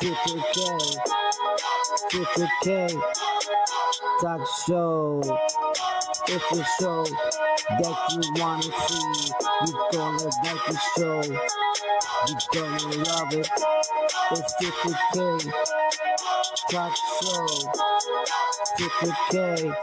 C2K, C2K, talk show. It's a show that you wanna see. You gonna like the show. You gonna love it. It's C2K, talk show. C2K.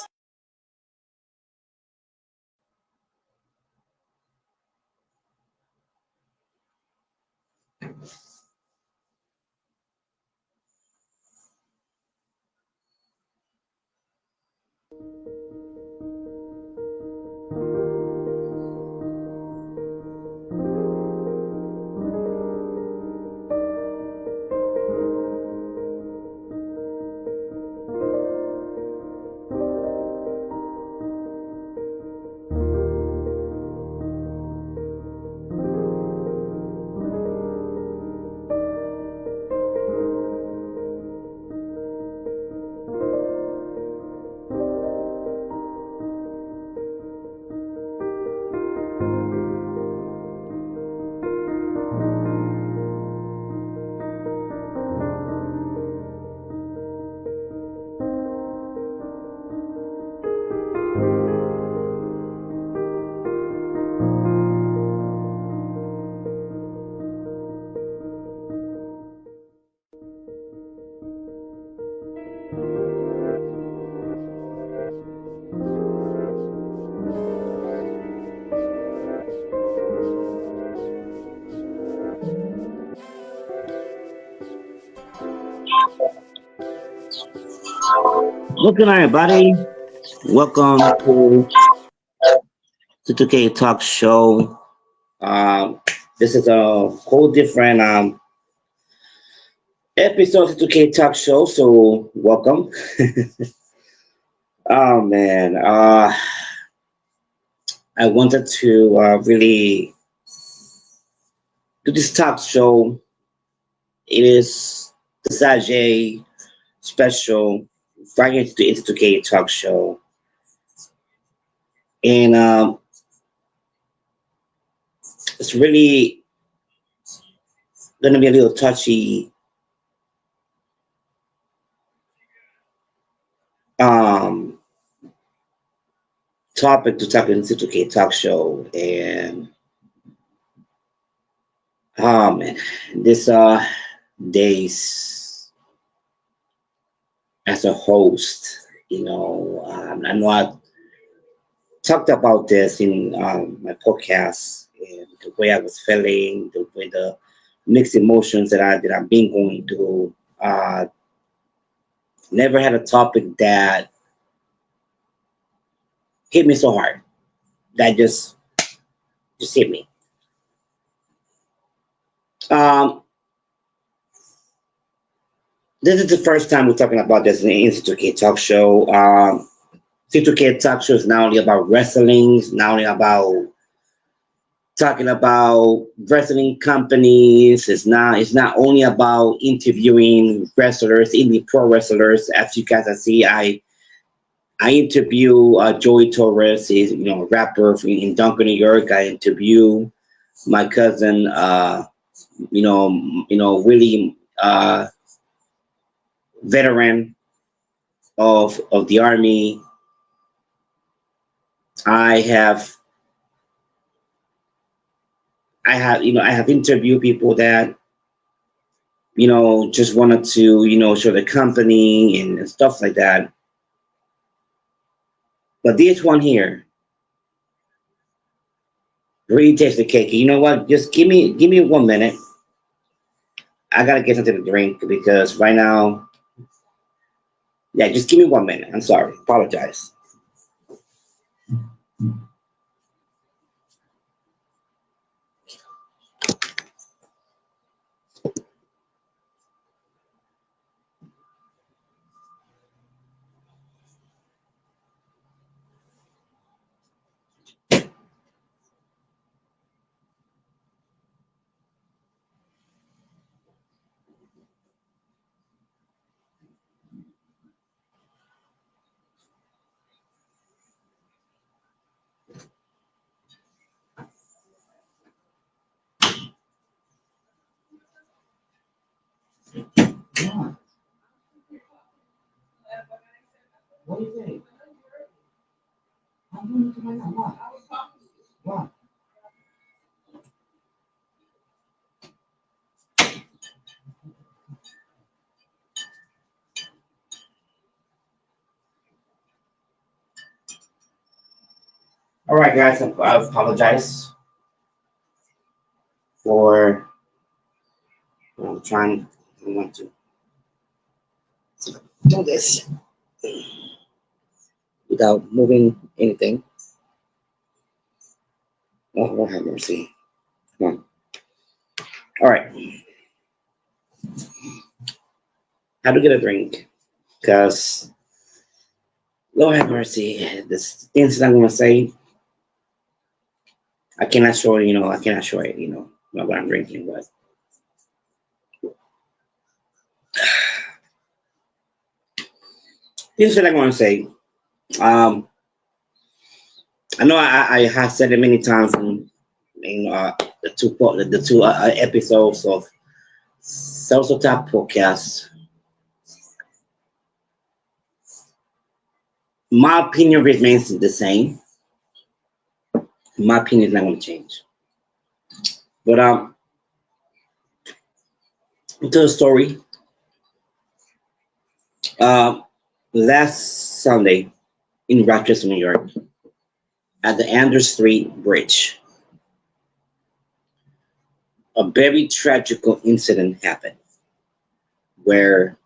Welcome everybody. Welcome to C2K Talk Show. This is a whole different episode of C2K Talk Show. So welcome. Oh man, I wanted to really do this talk show. It is the Sajay special Friday to the C2K Talk Show, and it's really gonna be a little touchy um topic to talk in C2K Talk Show, and man, this days as a host, I know I talked about this in my podcast, and the way I was feeling, the way the mixed emotions that I've been going through. Never had a topic that hit me so hard. That just hit me. Um, this is the first time we're talking about this in the Institute Talk Show. C2K Talk Show is not only about wrestling, it's not only about talking about wrestling companies. It's not only about interviewing wrestlers, indie pro wrestlers. As you guys can see, I interview Joey Torres. He's a rapper in Duncan, New York. I interview my cousin. Really veteran of the army. I have I have interviewed people that just wanted to show the company and stuff like that. But this one here really takes the cake. You know what? Just give me 1 minute. I gotta get something to drink because right now, yeah, just give me 1 minute. I'm sorry. Apologize. What? What do you think? I'm doing it right now. What? What? All right, guys. I apologize for trying. I want to do this without moving anything. Oh, Lord have mercy. Come on. All right. How to get a drink? Because Lord have mercy. This things that I'm gonna say, I cannot show. I cannot show it. What I'm drinking, but things that I'm gonna say. Um, I know I have said it many times in the two episodes of Social Tap podcast. My opinion remains the same. My opinion is not going to change. But to the story. Uh, Last Sunday in Rochester, New York, at the Andrew Street Bridge, a very tragical incident happened where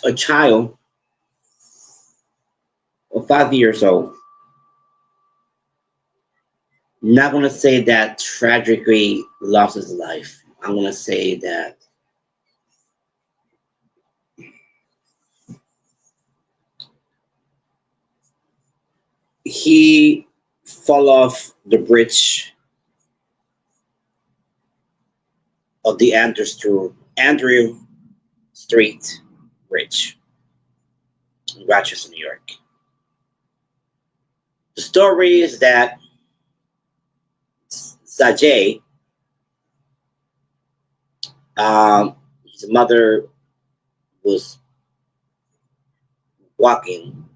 a child of 5 years old, not going to say that tragically lost his life. I'm going to say that he fell off the bridge of the Andrew Street Bridge in Rochester, New York. The story is that Sajay, his mother was walking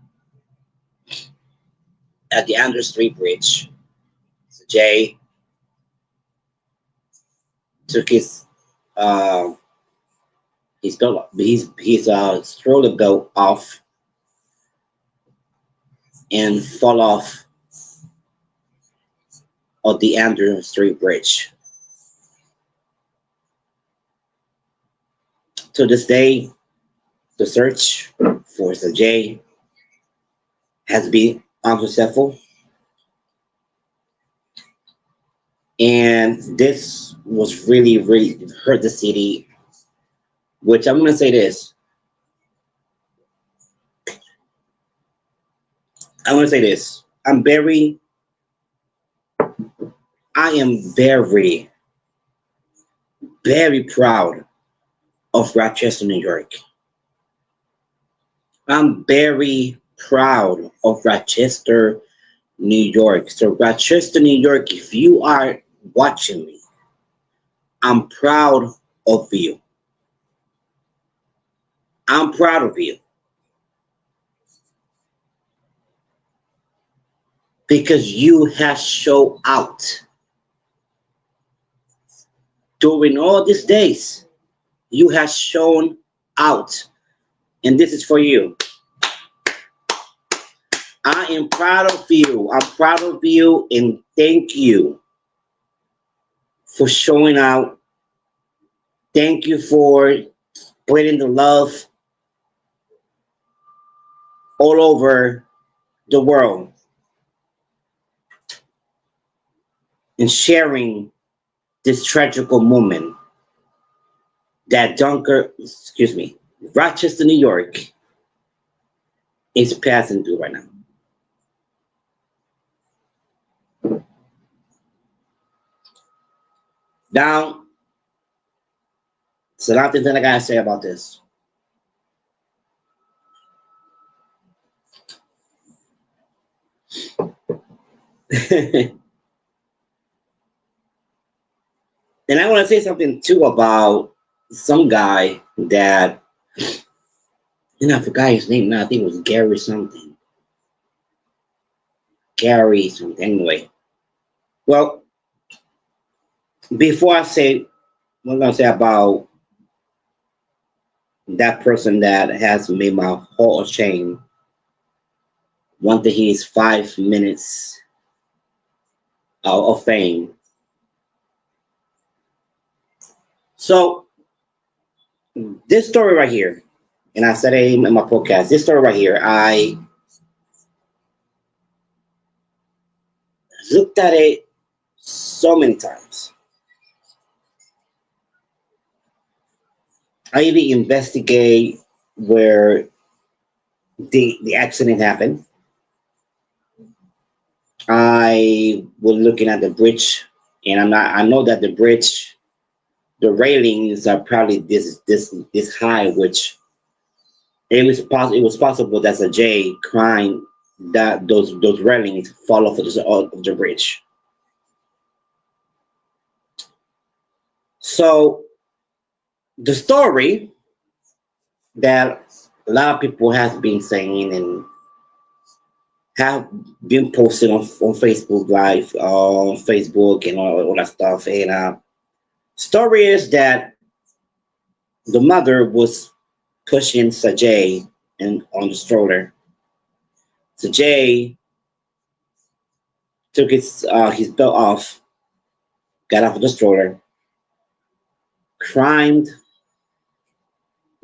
at the Andrew Street Bridge. Sajay took uh, his stroller belt off and fall off of the Andrew Street Bridge. To this day, the search for Sajay has been unsuccessful, and this was really, really hurt the city. Which I'm gonna say this. I'm gonna say this. I am very, very proud of Rochester, New York. I'm very proud of Rochester, New York. So, Rochester, New York, if you are watching me, I'm proud of you. I'm proud of you because you have shown out during all these days. You have shown out, and this is for you. I am proud of you. I'm proud of you, and thank you for showing out. Thank you for spreading the love all over the world and sharing this tragical moment that Rochester, New York is passing through right now. Now, so nothing that I gotta say about this. And I want to say something too about some guy that, I forgot his name now. I think it was Gary something. Gary something. Anyway, well, before I say what I'm gonna say about that person that has made my heart ashamed, one thing he is 5 minutes of fame. So this story right here, and I said it in my podcast. This story right here, I looked at it so many times. I even investigate where the accident happened. I was looking at the bridge, and I know that the bridge, the railings are probably this high, which it was possible that a J crying that those railings fall of the bridge. So the story that a lot of people have been saying and have been posted on Facebook Live, on Facebook and all that stuff. And story is that the mother was pushing Sajay and on the stroller. Sajay took his belt off, got off of the stroller, climbed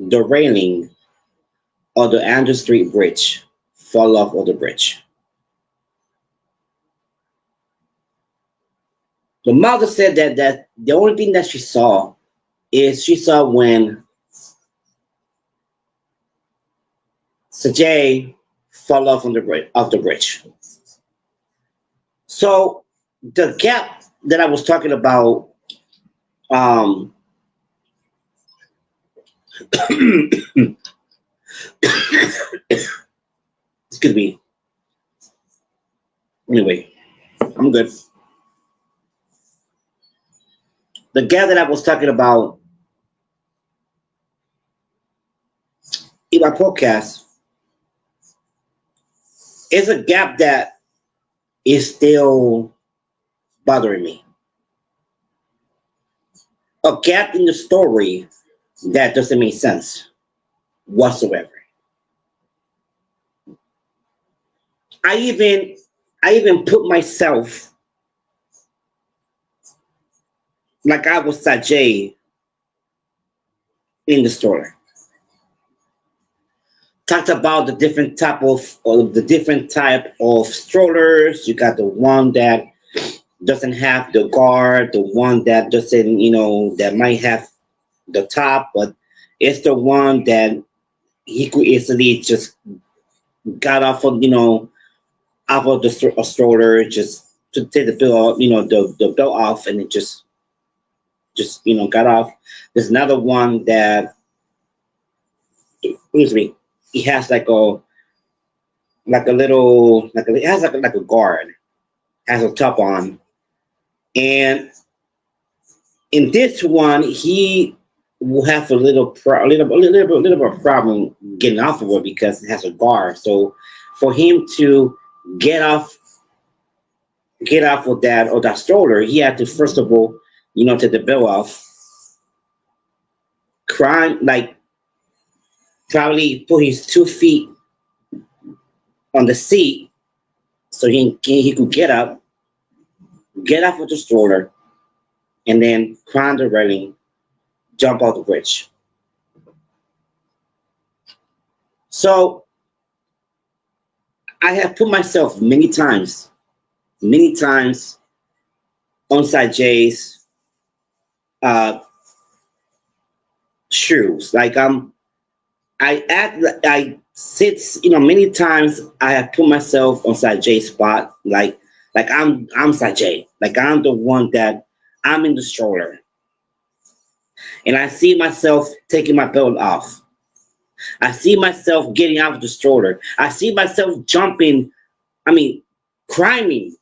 the railing of the Andrew Street Bridge, fall off of the bridge. The mother said that the only thing that she saw is she saw when Sajay fell off off the bridge. So the gap that I was talking about, um, excuse me. Anyway, I'm good. The gap that I was talking about in my podcast is a gap that is still bothering me. A gap in the story that doesn't make sense whatsoever. I even I even put myself like I was Sajay in the story. Talked about the different type of strollers. You got the one that doesn't have the guard, the one that doesn't, that might have the top, but it's the one that he could easily just got off of, off of a stroller, just to take the belt, the belt off, and it just got off. There's another one that, excuse me, he has like a little, it has like a guard, has a top on, and in this one he will have a little bit of problem getting off of it because it has a guard. So for him to get off get off of that stroller, he had to first of all, take the belt off, climb, like probably put his 2 feet on the seat so he could get up, get off of the stroller, and then climb the railing, jump off the bridge. So I have put myself many times on Jay's uh, shoes. Like I sit, many times I have put myself on Jay's spot. Like I'm Jay. Like I'm the one that I'm in the stroller, and I see myself taking my belt off. I see myself getting out of the stroller. I see myself jumping. I mean, climbing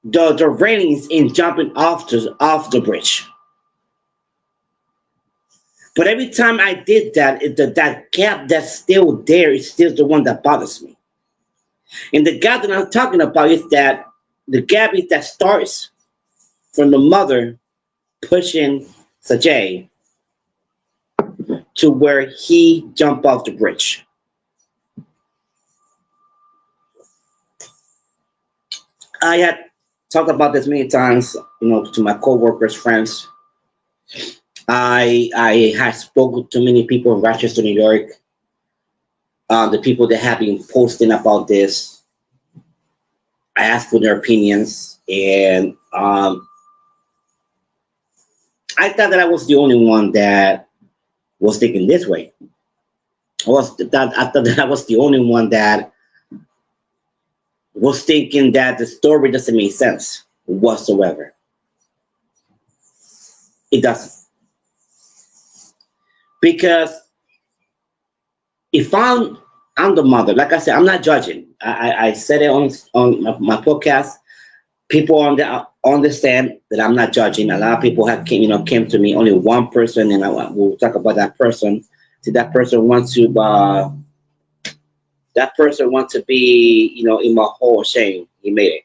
the railings and jumping off the bridge. But every time I did that, that gap that's still there is still the one that bothers me. And the gap that I'm talking about is that the gap is that starts from the mother pushing Sajay to where he jumped off the bridge. I had talked about this many times, to my coworkers, friends. I had spoken to many people in Rochester, New York. The people that have been posting about this, I asked for their opinions, and I thought that I was the only one that was thinking this way. I thought that I was the only one that was thinking that the story doesn't make sense whatsoever. It doesn't, because if I'm the mother, like I said, I'm not judging. I said it on my podcast. People understand that I'm not judging. A lot of people have came to me. Only one person, and we'll talk about that person. See, that person wants to be in my whole shame. He made it.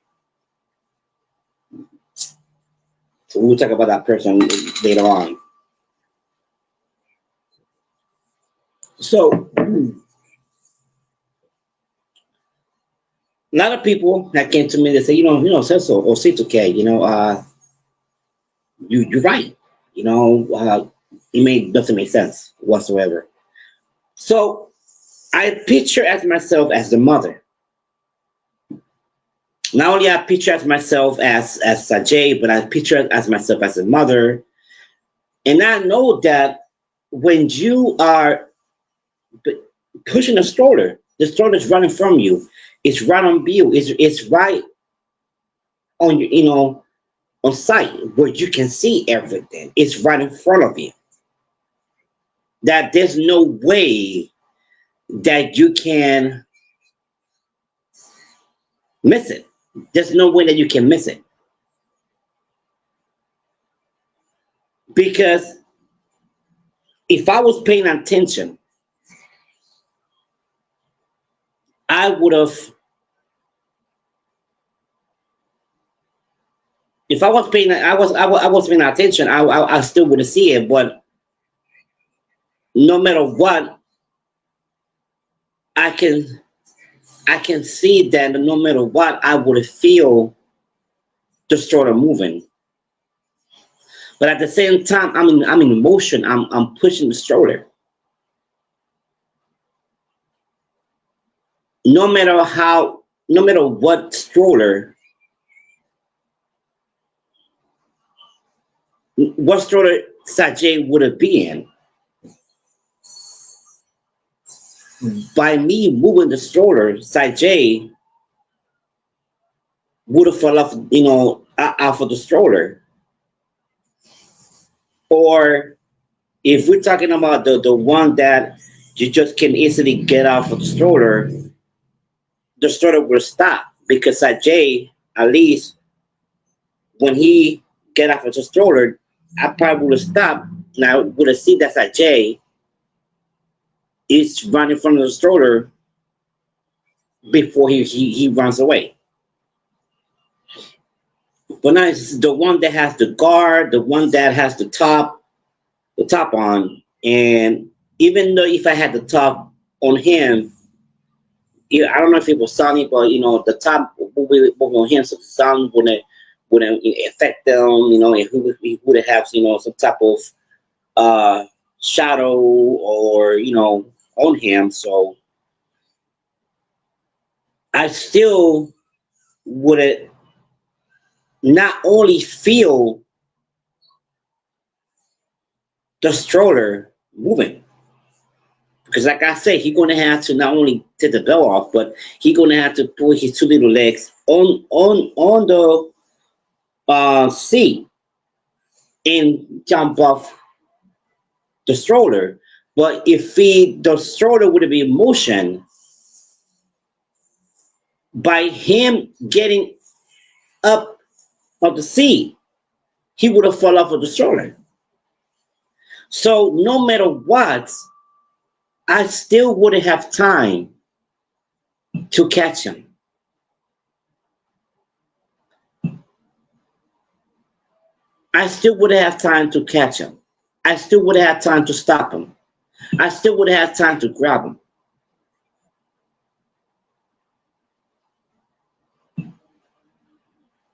So we'll talk about that person later on. So a lot of people that came to me, they say, Cecil or C2K, you're right. It doesn't make sense whatsoever. So I picture as myself as the mother. Not only I picture as myself as Sajay, but I picture as myself as a mother. And I know that when you are pushing the stroller is running from you. It's right on view. It's right on on site where you can see everything. It's right in front of you. That there's no way that you can miss it. There's no way that you can miss it. Because if I was paying attention, I would have. If I was paying attention, I still would have seen it. But no matter what, I can I can see that no matter what, I would feel the stroller moving. But at the same time, I'm in motion. I'm pushing the stroller. No matter what stroller Sajay would have been, by me moving the stroller, Sajay would have fell off, off of the stroller. Or if we're talking about the one that you just can easily get off of the stroller will stop because Sajay, at least when he get off of the stroller, I probably would have stopped. And I would have seen that Sajay is running from the stroller before he runs away. But now it's the one that has the guard, the one that has the top on. And even though if I had the top on him, I don't know if it was sunny, but the top will be on him, so the sun wouldn't affect them. If he would have some type of uh shadow or on him. So I still would not only feel the stroller moving, because like I said, he's gonna have to not only take the belt off, but he's gonna have to put his two little legs on the seat and jump off the stroller. But if the stroller would be in motion, by him getting up of the sea, he would have fallen off of the stroller. So no matter what, I still wouldn't have time to catch him. I still would have time to catch him. I still would have time to stop him. I still would have time to grab him.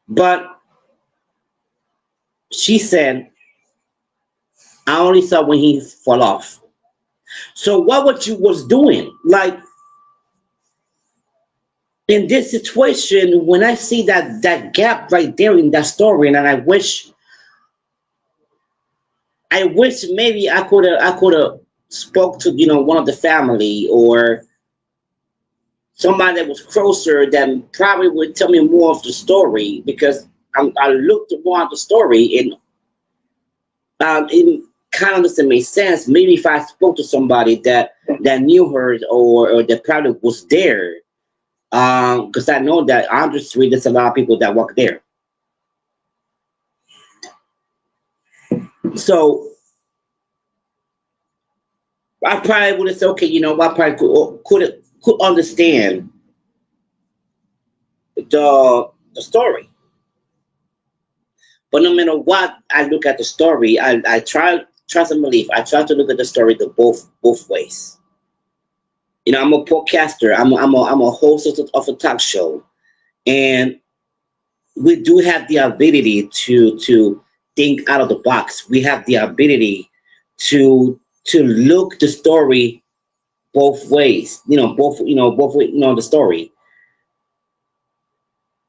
But she said, I only saw when he fall off. So what you was doing? Like in this situation, when I see that gap right there in that story, and I wish maybe I could have spoke to one of the family or somebody that was closer that probably would tell me more of the story because I looked more at the story and it kind of doesn't make sense. Maybe if I spoke to somebody that knew her or that probably was there, because I know that on the street there's a lot of people that walk there. So I probably would have said, okay, I probably could understand the story. But no matter what, I look at the story. I try trust and believe. I try to look at the story the both ways. I'm a podcaster. I'm a host of a talk show, and we do have the ability to think out of the box. We have the ability to look the story both ways. The story,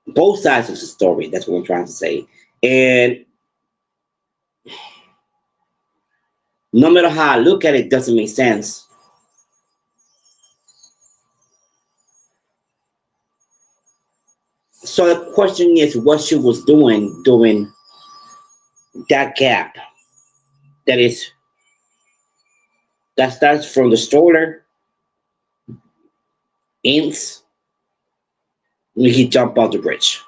both sides of the story. That's what I'm trying to say. And no matter how I look at it, doesn't make sense. So the question is, what she was doing during that gap that is that starts from the stroller ends when he jumped off the bridge.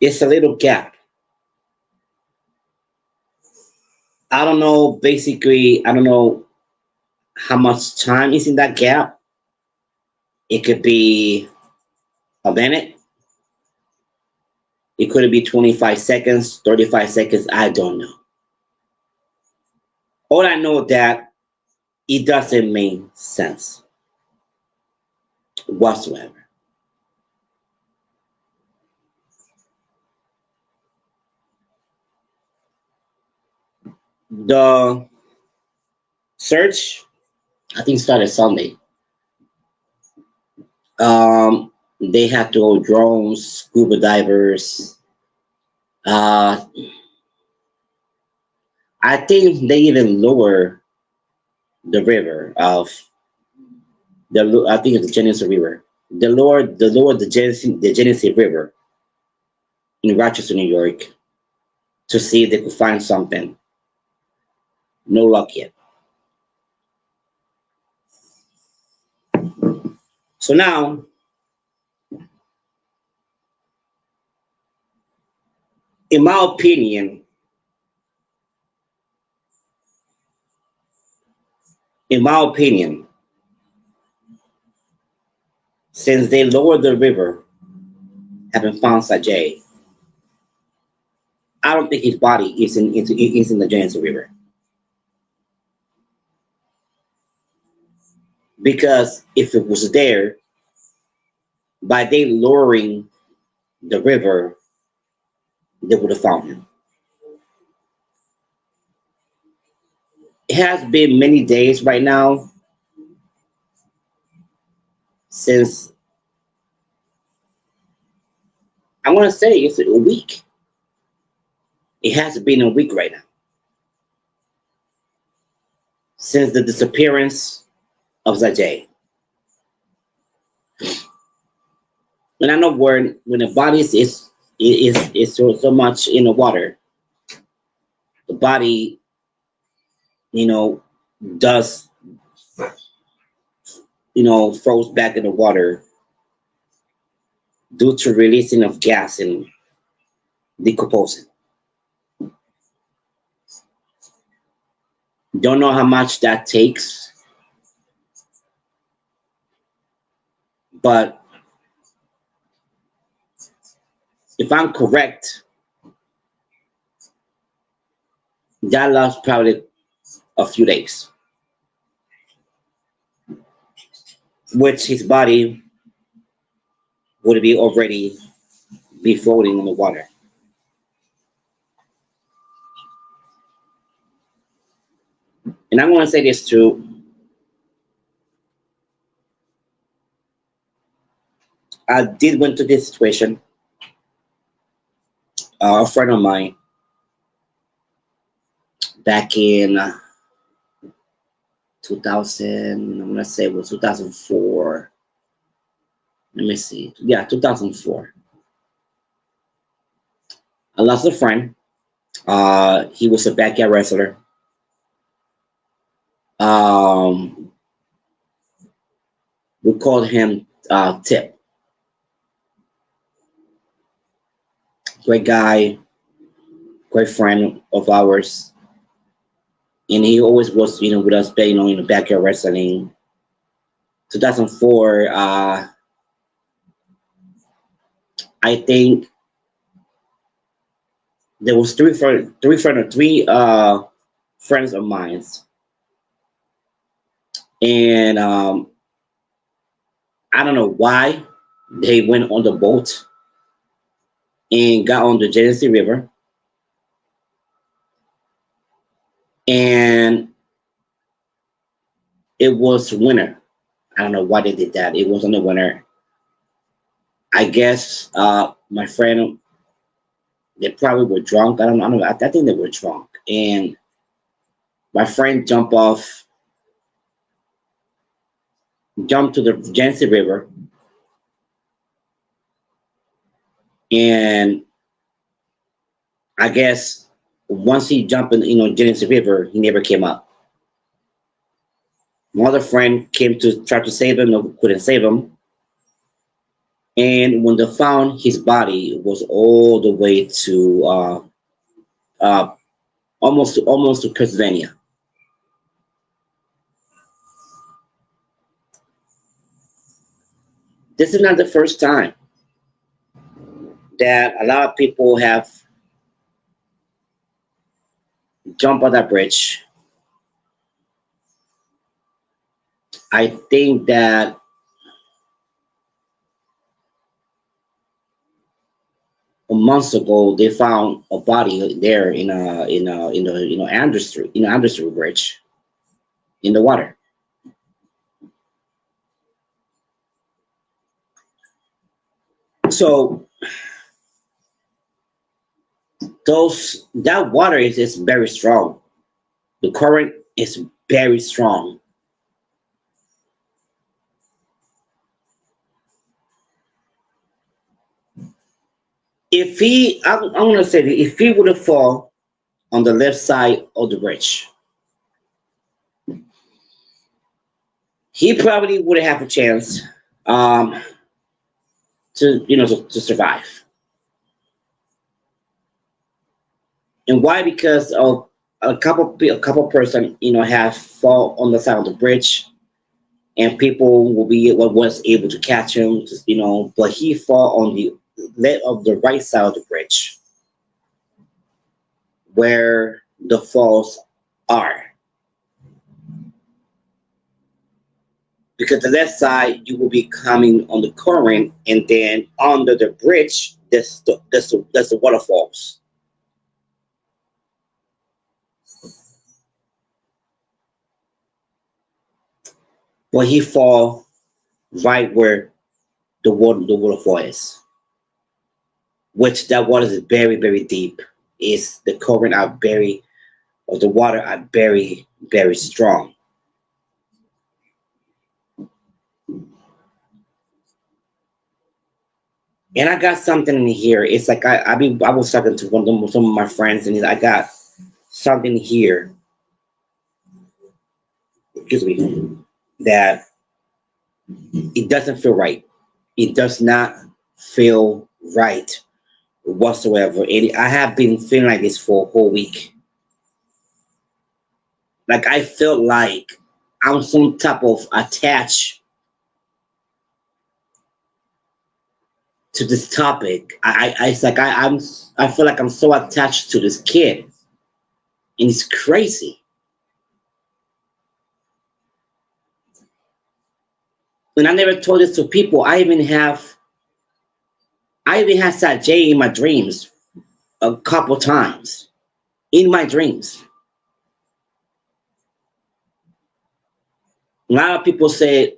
It's a little gap. I don't know. Basically, I don't know how much time is in that gap. It could be a minute. It could be 25 seconds, 35 seconds. I don't know. All I know that it doesn't make sense whatsoever. The search, I think, started Sunday. They had to go drones, scuba divers. Uh, I think they even lower the river of I think it's the Genesee River. The lower the Genesee River in Rochester, New York, to see if they could find something. No luck yet. So now, in my opinion, in my opinion, since they lowered the river, having found Sajay, I don't think his body is in the Genesee River because if it was there, by they lowering the river, they would have found him. It has been many days right now since I want to say it's a week. It has been a week right now since the disappearance of Sajay. And I know when the body is so much in the water, the body, you know, does froze back in the water due to releasing of gas decomposing. Don't know how much that takes, but if I'm correct, that lasts probably a few days, which his body would be already be floating in the water. And I'm going to say this too. I did went to this situation. A friend of mine back in 2000, I'm going to say it was 2004. Let me see. Yeah, 2004. I lost a friend. He was a backyard wrestler. Um, we called him Tip. Great guy, great friend of ours, and he always was, with us, in the backyard wrestling. 2004, I think there was three friends of mine, and I don't know why they went on the boat and got on the Genesee River, and it was winter. I don't know why they did that. It was in the winter. I guess my friend, they probably were drunk. I don't know. I think they were drunk, and my friend jumped to the Genesee River, and I guess once he jumped in, Genesee River, he never came up. My other friend came to try to save him, no, couldn't save him. And when they found his body, it was all the way to uh, almost to Pennsylvania. This is not the first time that a lot of people have jumped on that bridge. I think that months ago they found a body there in a Anderson Bridge in the water. So those that water is very strong. The current is very strong. If I'm gonna say that if he would have fall on the left side of the bridge, he probably would have a chance um, to survive. And why? Because of a couple person have fall on the side of the bridge, and people will be what was able to catch him, but he fall on the left of the right side of the bridge where the falls are. Because the left side you will be coming on the current, and then under the bridge that's the waterfalls. But he fall right where the waterfall is, which that water is very very deep. Is the current are very of the water are very very strong. And I got something in here. It's like I was talking to some of my friends, and I got something here. Excuse me. That it doesn't feel right. It does not feel right whatsoever. And I have been feeling like this for a whole week. Like I felt like I'm some type of attached to this topic. It's like I feel like I'm so attached to this kid, and it's crazy. And I never told this to people. I even had Sat J in my dreams a couple times. In my dreams, a lot of people say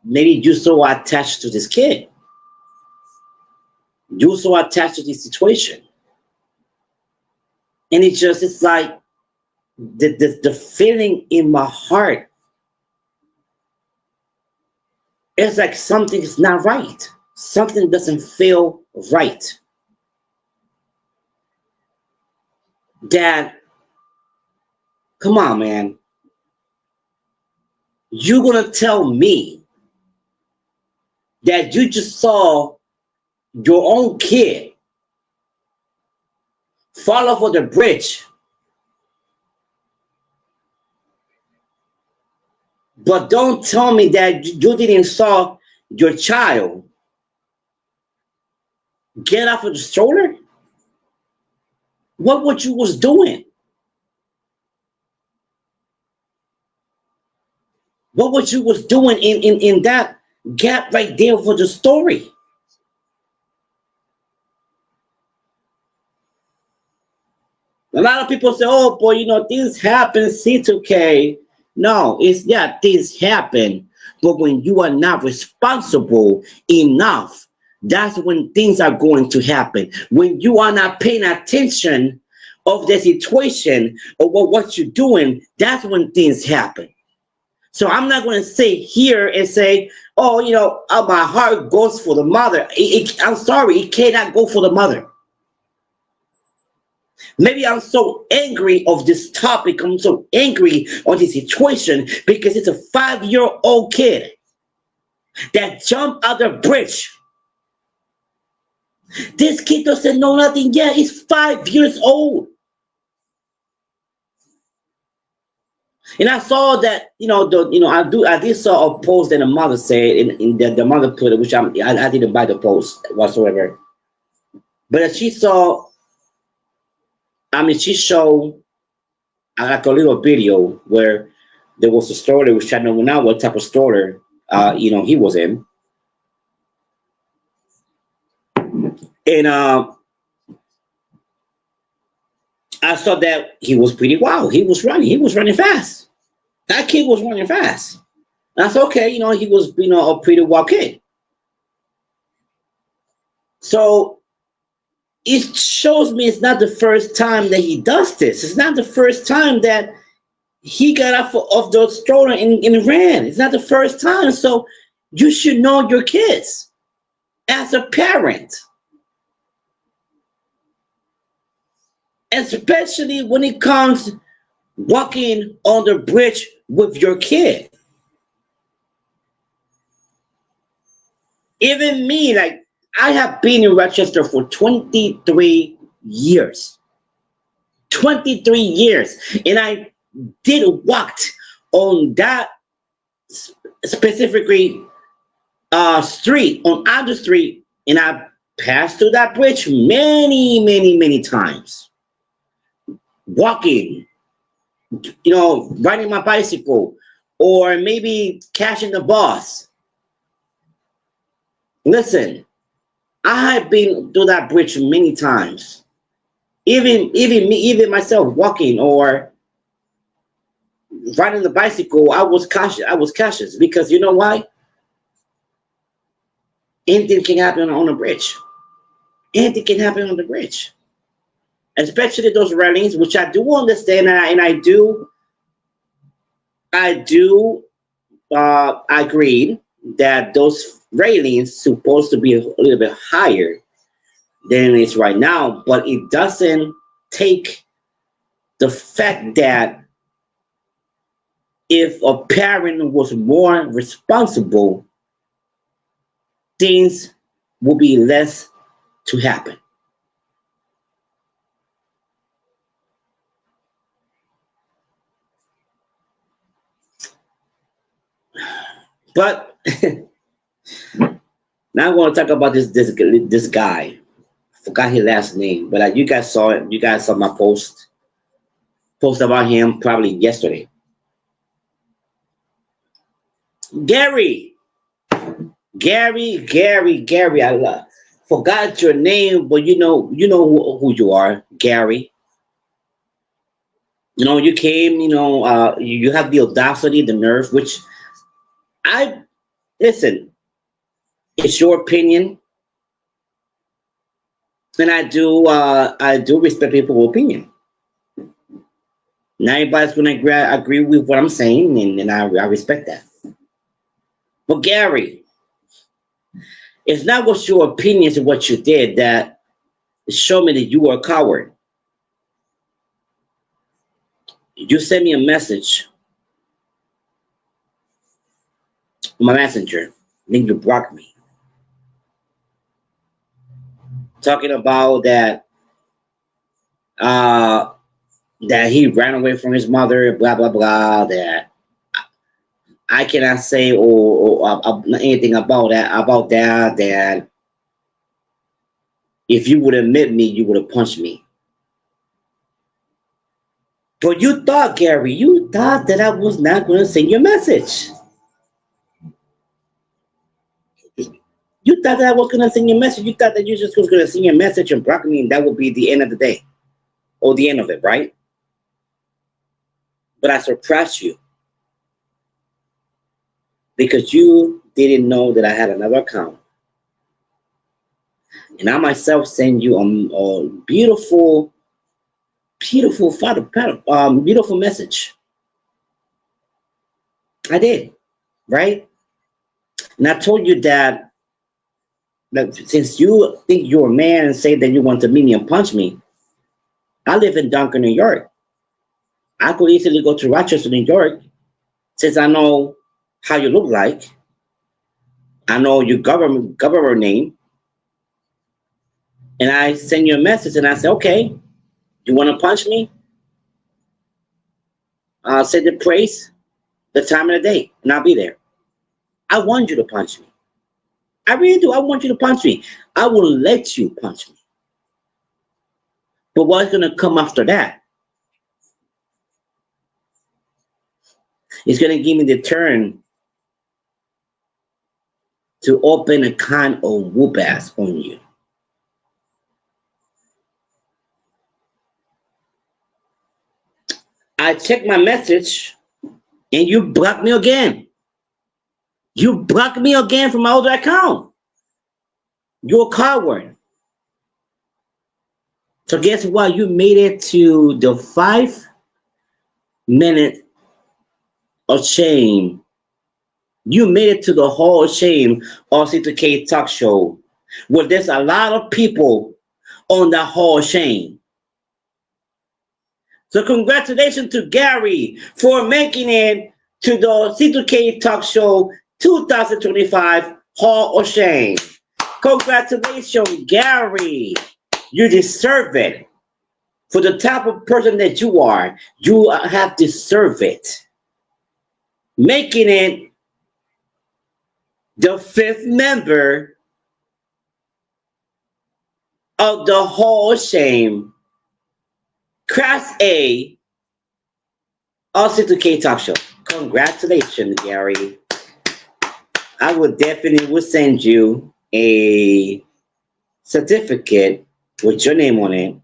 maybe you're so attached to this kid. You're so attached to this situation, and it's like the feeling in my heart. It's like something is not right. Something doesn't feel right. Dad, come on, man. You're gonna tell me that you just saw your own kid fall off of the bridge, but don't tell me that you didn't saw your child get off of the stroller? What you was doing? What you was doing in that gap right there for the story? A lot of people say, "Oh boy, things happen, C2K." No, it's yeah, things happen, but when you are not responsible enough, that's when things are going to happen. When you are not paying attention of the situation or what you're doing, that's when things happen. So I'm not going to sit here and say, "Oh, my heart goes for the mother." I'm sorry, it cannot go for the mother. Maybe I'm so angry of this topic. I'm so angry on this situation because it's a 5-year-old kid that jumped out the bridge. This kid doesn't know nothing yet. He's 5 years old. And I saw that, I did saw a post that the mother said, in that the mother put it, which I didn't buy the post whatsoever. But she saw, she showed like a little video where there was a stroller, which I don't know now what type of stroller, he was in. And I saw that he was pretty wild. He was running. He was running fast. That kid was running fast. And I said, okay, he was, a pretty wild kid. So it shows me it's not the first time that he does this. It's not the first time that he got off of the stroller and ran. It's not the first time. So you should know your kids as a parent, especially when it comes walking on the bridge with your kid. Even me, like I have been in Rochester for 23 years. 23 years. And I did walk on that specifically street, on other street, and I passed through that bridge many, many, many times. Walking, riding my bicycle, or maybe catching the bus. Listen, I have been through that bridge many times. Even me, even myself, walking or riding the bicycle, I was cautious. I was cautious because you know why? Anything can happen on a bridge. Anything can happen on the bridge, especially those railings, which I do understand, and I do agree that those railings supposed to be a little bit higher than it is right now, but it doesn't take the fact that if a parent was more responsible, things will be less to happen. But now I want to talk about this guy. Forgot his last name, but you guys saw it. You guys saw my post about him probably yesterday. Gary, Gary. Forgot your name, but you know who you are, Gary. You know, you came. You have the audacity, the nerve. Which I listen. It's your opinion, and I do respect people's opinion. Not everybody's gonna agree with what I'm saying, and I respect that. But Gary, it's not what your opinions and what you did that show me that you were a coward. You sent me a message on my messenger, then you blocked me, talking about uh, that he ran away from his mother, blah blah blah. That I cannot say or anything about that. That if you would have met me, you would have punched me. But you thought, Gary, you thought that I was not going to send your message. You thought that I was going to send your message. You thought that you just was going to send your message and block me, and that would be the end of the day or the end of it, right? But I surprised you because you didn't know that I had another account, and I myself send you a beautiful, beautiful message. I did, right? And I told you that since you think you're a man and say that you want to meet me and punch me, I live in Duncan, New York. I could easily go to Rochester, New York, since I know how you look like. I know your government name, and I send you a message and I say, okay, you want to punch me? Say the praise, the time of the day, and I'll be there. I want you to punch me. I really do. I want you to punch me. I will let you punch me. But what's going to come after that? It's going to give me the turn to open a kind of whoop ass on you. I check my message and you block me again. You blocked me again from my other account. You're a coward. So guess what? You made it to the 5 minute of shame. You made it to the hall of shame of C2K talk show. Where there's a lot of people on that hall of shame. So congratulations to Gary for making it to the C2K talk show 2025 Hall of Shame. Congratulations, Gary. You deserve it. For the type of person that you are, you have deserved it. Making it the fifth member of the Hall of Shame, Class A, also to K Talk Show. Congratulations, Gary. I would definitely would send you a certificate with your name on it,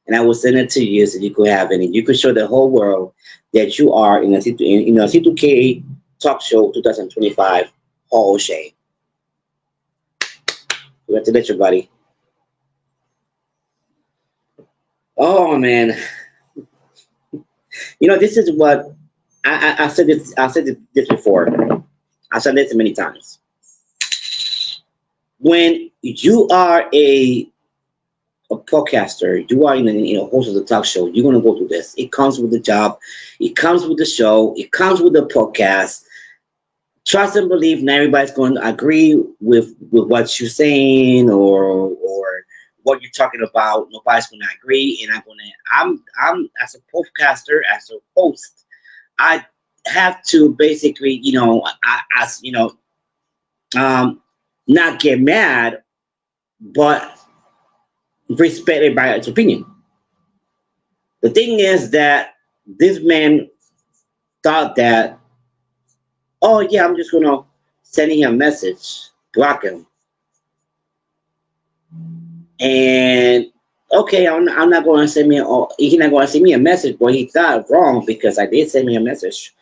and I will send it to you so you could have it, and you could show the whole world that you are in a C2K Talk Show 2025 Hall of Shame. Congratulations, buddy. Oh man, this is what I said. This before. I said this many times. When you are a podcaster, you are host of the talk show, you're gonna go through this. It comes with the job, it comes with the show, it comes with the podcast. Trust and believe not everybody's going to agree with what you're saying or what you're talking about. Nobody's going to agree, and I'm as a podcaster, as a host, I have to basically, as um, not get mad, but respect everybody's opinion. The thing is that this man thought that, oh yeah, I'm just gonna send him a message, block him, and okay, I'm not going to send me. Oh, he's not going to send me a message, but he thought wrong because I did send me a message.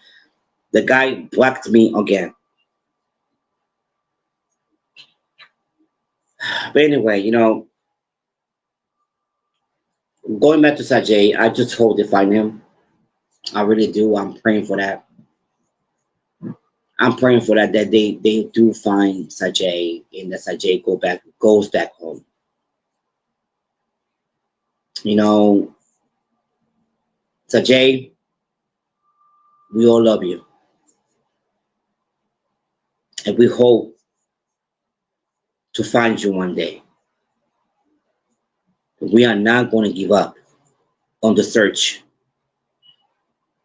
The guy blocked me again. But anyway, going back to Sajay, I just hope they find him. I really do. I'm praying for that. I'm praying for that they do find Sajay and that Sajay goes back home. You know, Sajay, we all love you, and we hope to find you one day. We are not going to give up on the search.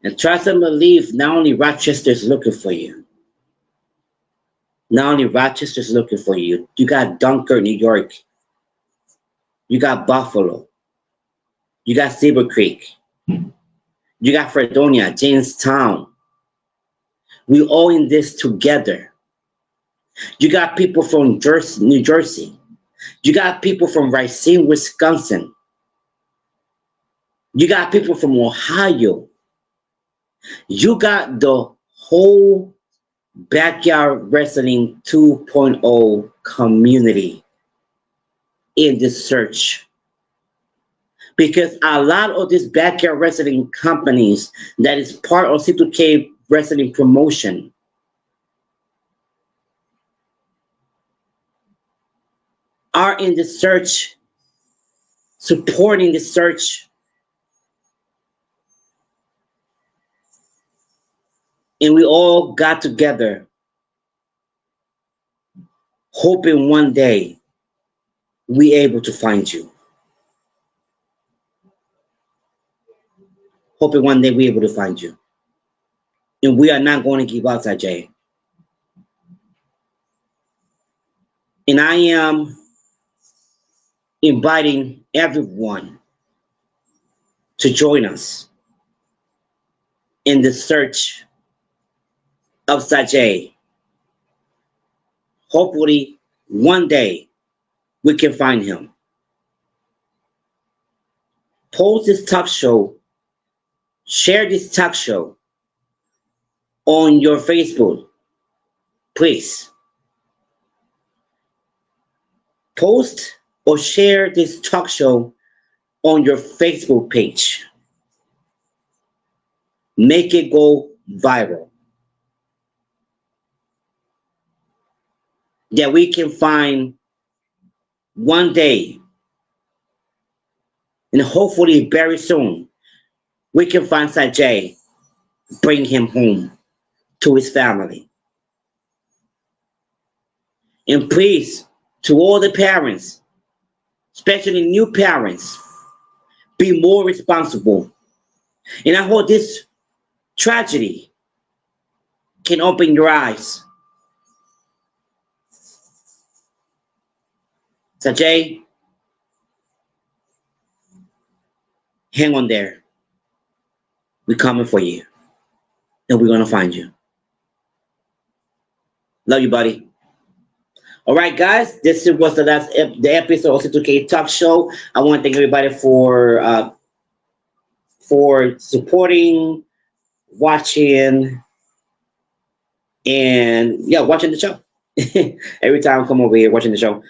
And trust and believe, not only Rochester is looking for you, not only Rochester is looking for you, you got Dunkirk, New York, you got Buffalo, you got Saber Creek, you got Fredonia, Jamestown. We all in this together. You got people from New Jersey. You got people from Racine, Wisconsin. You got people from Ohio. You got the whole Backyard Wrestling 2.0 community in this search. Because a lot of these backyard wrestling companies that is part of C2K wrestling promotion are in the search, supporting the search, and we all got together, hoping one day we able to find you. Hoping one day we able to find you. And we are not going to give up, Sajay. And I am inviting everyone to join us in the search of Sajay. Hopefully, one day we can find him. Post this talk show, share this talk show on your Facebook, please. Post or share this talk show on your Facebook page. Make it go viral. That we can find one day, and hopefully very soon, we can find Sajay, bring him home to his family. And please, to all the parents, especially new parents, be more responsible. And I hope this tragedy can open your eyes. Sajay, hang on there. We're coming for you. And we're gonna find you. Love you, buddy. All right, guys. This was the episode of C2K Talk Show. I want to thank everybody for supporting, watching, and yeah, watching the show. Every time I come over here watching the show.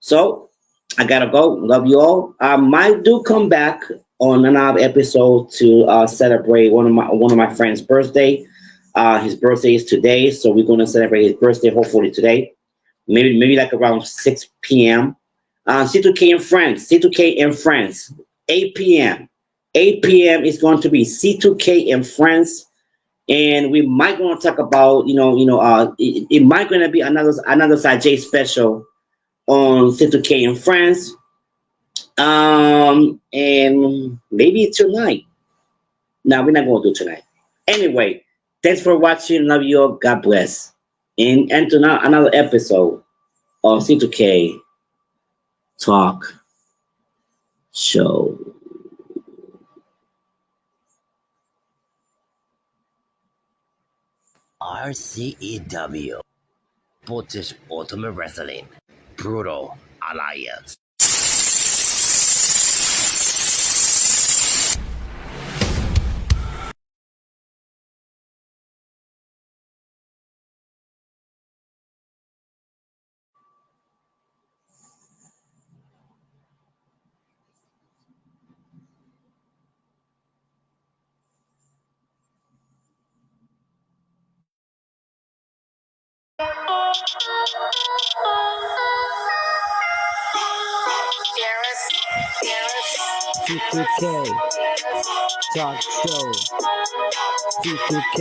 So I gotta go. Love you all. I might do come back on another episode to celebrate one of my friend's birthday. His birthday is today, so we're gonna celebrate his birthday hopefully today. Maybe like around 6 p.m. C2K and Friends, C2K and Friends, 8 p.m. 8 p.m. is going to be C2K and Friends, and we might want to talk about it might gonna be another Side J special on C2K and Friends, and maybe tonight. No, we're not going to do tonight. Anyway, Thanks for watching. Love you all. God bless. And to now another episode of C2K Talk Show. RCEW, British Ultimate Wrestling, Brutal Alliance. C2K Talk Show. C2K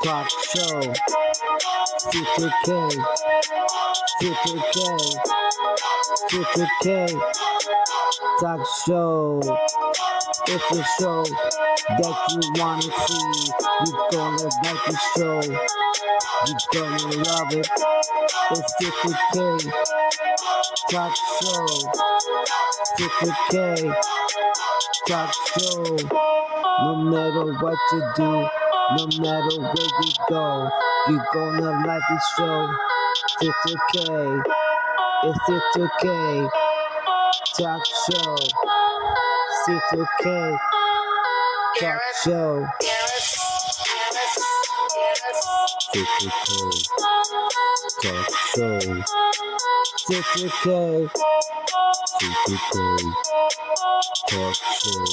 Talk Show. C2K. C2K. C2K Talk Show. It's a show that you wanna see. You gonna like the show. You gonna love it. It's C2K Talk Show. C2K Talk Show. No matter what you do, no matter where you go, you gonna like the show. C2K. It's C2K Talk Show. C2K Talk Show. C2K Talk Show. C2K. C2K Talk Show.